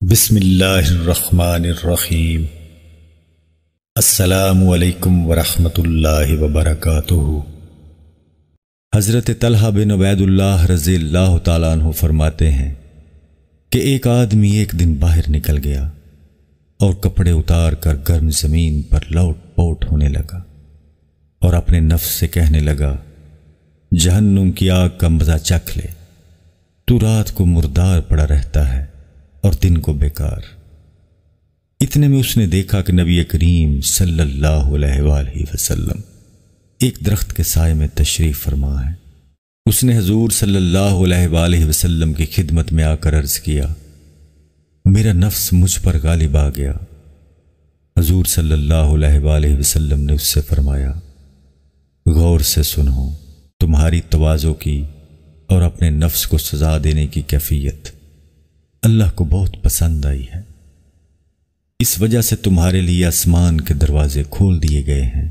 بسم اللہ الرحمن الرحیم۔ السلام علیکم ورحمۃ اللہ وبرکاتہ۔ حضرت طلحہ بن عبید اللہ رضی اللہ تعالیٰ عنہ فرماتے ہیں کہ ایک آدمی ایک دن باہر نکل گیا اور کپڑے اتار کر گرم زمین پر لوٹ پوٹ ہونے لگا اور اپنے نفس سے کہنے لگا، جہنم کی آگ کا مزہ چکھ لے، تو رات کو مردار پڑا رہتا ہے اور دن کو بیکار۔ اتنے میں اس نے دیکھا کہ نبی کریم صلی اللہ علیہ وآلہ وسلم ایک درخت کے سائے میں تشریف فرما ہے۔ اس نے حضور صلی اللہ علیہ وآلہ وسلم کی خدمت میں آ کر عرض کیا، میرا نفس مجھ پر غالب آ گیا۔ حضور صلی اللہ علیہ وآلہ وسلم نے اس سے فرمایا، غور سے سنو، تمہاری تواضع کی اور اپنے نفس کو سزا دینے کی کیفیت اللہ کو بہت پسند آئی ہے، اس وجہ سے تمہارے لیے آسمان کے دروازے کھول دیے گئے ہیں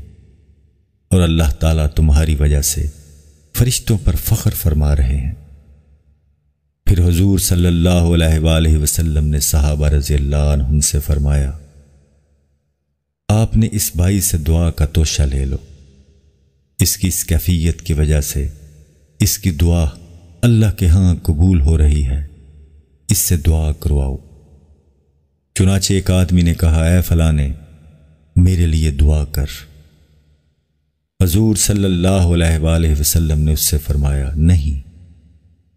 اور اللہ تعالیٰ تمہاری وجہ سے فرشتوں پر فخر فرما رہے ہیں۔ پھر حضور صلی اللہ علیہ وآلہ وسلم نے صحابہ رضی اللہ عنہم سے فرمایا، آپ نے اس بھائی سے دعا کا توشہ لے لو، اس کی اس کیفیت کی وجہ سے اس کی دعا اللہ کے ہاں قبول ہو رہی ہے، اس سے دعا کرواؤ۔ چنانچہ ایک آدمی نے کہا، اے فلانے، میرے لیے دعا کر۔ حضور صلی اللہ علیہ وآلہ وسلم نے اس سے فرمایا، نہیں،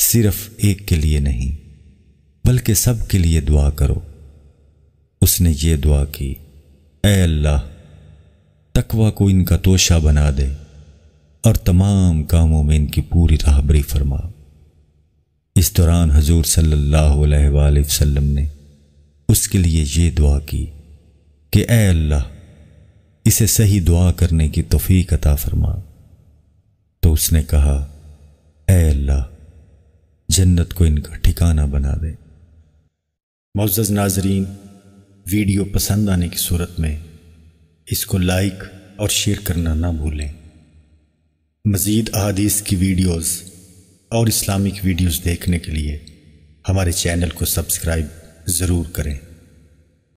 صرف ایک کے لیے نہیں بلکہ سب کے لیے دعا کرو۔ اس نے یہ دعا کی، اے اللہ، تقوی کو ان کا توشہ بنا دے اور تمام کاموں میں ان کی پوری راہبری فرما۔ اس دوران حضور صلی اللہ علیہ وآلہ وسلم نے اس کے لیے یہ دعا کی کہ اے اللہ، اسے صحیح دعا کرنے کی توفیق عطا فرما۔ تو اس نے کہا، اے اللہ، جنت کو ان کا ٹھکانہ بنا دے۔ معزز ناظرین، ویڈیو پسند آنے کی صورت میں اس کو لائک اور شیئر کرنا نہ بھولیں۔ مزید احادیث کی ویڈیوز اور اسلامک ویڈیوز دیکھنے کے لیے ہمارے چینل کو سبسکرائب ضرور کریں۔